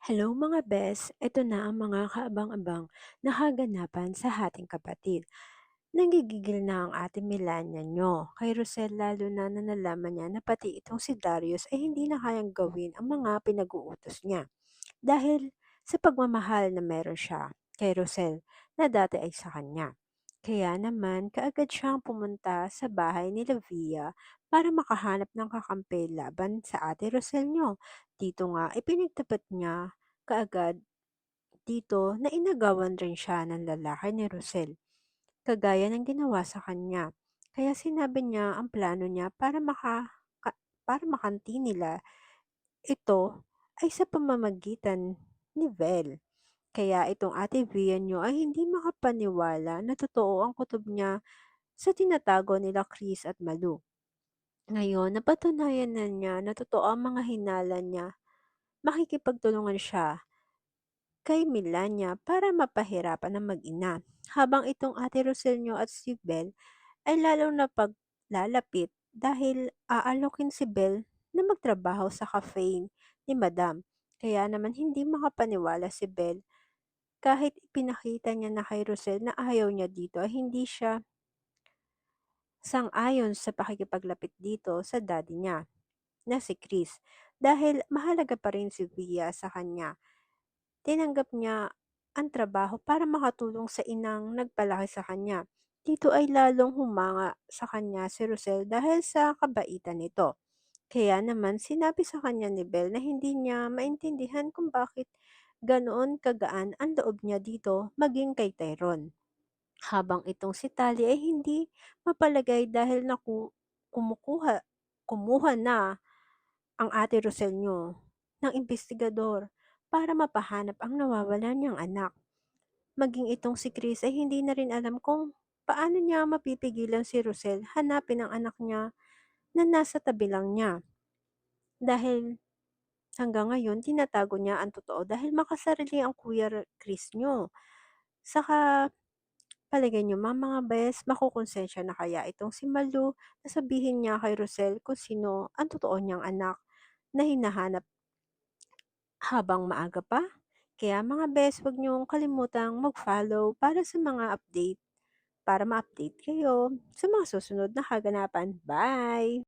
Hello mga bes, ito na ang mga kaabang-abang na kaganapan sa ating kapatid. Nanggigigil na ang ate Melania nyo kay Rosel lalo na nalaman niya na pati itong si Darius ay hindi na kayang gawin ang mga pinag-uutos niya. Dahil sa pagmamahal na meron siya kay Rosel na dati ay sa kanya. Kaya naman kaagad siyang pumunta sa bahay ni Via para makahanap ng kakampi laban sa ate Rosel nyo. Dito nga ipinagtapat niya kaagad dito na inagawan rin siya ng lalaki ni Rosel, kagaya ng ginawa sa kanya. Kaya sinabi niya ang plano niya para makanti nila ito ay sa pamamagitan ni Vel. Kaya itong ate Vianyo ay hindi makapaniwala na totoo ang kutob niya sa tinatago nila Chris at Malu. Ngayon, napatunayan na niya na totoo ang mga hinala niya. Makikipagtulungan siya kay Melania para mapahirapan ang mag-ina, habang itong ate Roselio at si Belle ay lalong napaglalapit dahil aalokin si Belle na magtrabaho sa cafe ni Madam. Kaya naman hindi makapaniwala si Belle kahit ipinakita niya na kay Rosel na ayaw niya dito ay hindi siya sang-ayon sa pakikipaglapit dito sa daddy niya na si Chris dahil mahalaga pa rin si Via sa kanya. Tinanggap niya ang trabaho para makatulong sa inang nagpalaki sa kanya. Dito ay lalong humanga sa kanya si Rosel dahil sa kabaitan nito. Kaya naman sinabi sa kanya ni Belle na hindi niya maintindihan kung bakit ganoon kagaan ang loob niya dito maging kay Tyrone. Habang itong si Tali ay hindi mapalagay dahil kumukuha, kumuha na ang ate Rosel niyo ng investigador para mapahanap ang nawawalan niyang anak. Maging itong si Chris ay hindi na rin alam kung paano niya mapipigilan si Rosel hanapin ang anak niya na nasa tabi lang niya. Dahil hanggang ngayon tinatago niya ang totoo dahil makasarili ang Kuya Chris niyo. Saka palagay niyo mga bes, makukonsensya na kaya itong si Malu na sabihin niya kay Rosel kung sino ang totoo niyang anak na hinahanap habang maaga pa? Kaya mga bes, huwag niyong kalimutang mag-follow para sa mga update, para ma-update kayo sa mga susunod na kaganapan. Bye!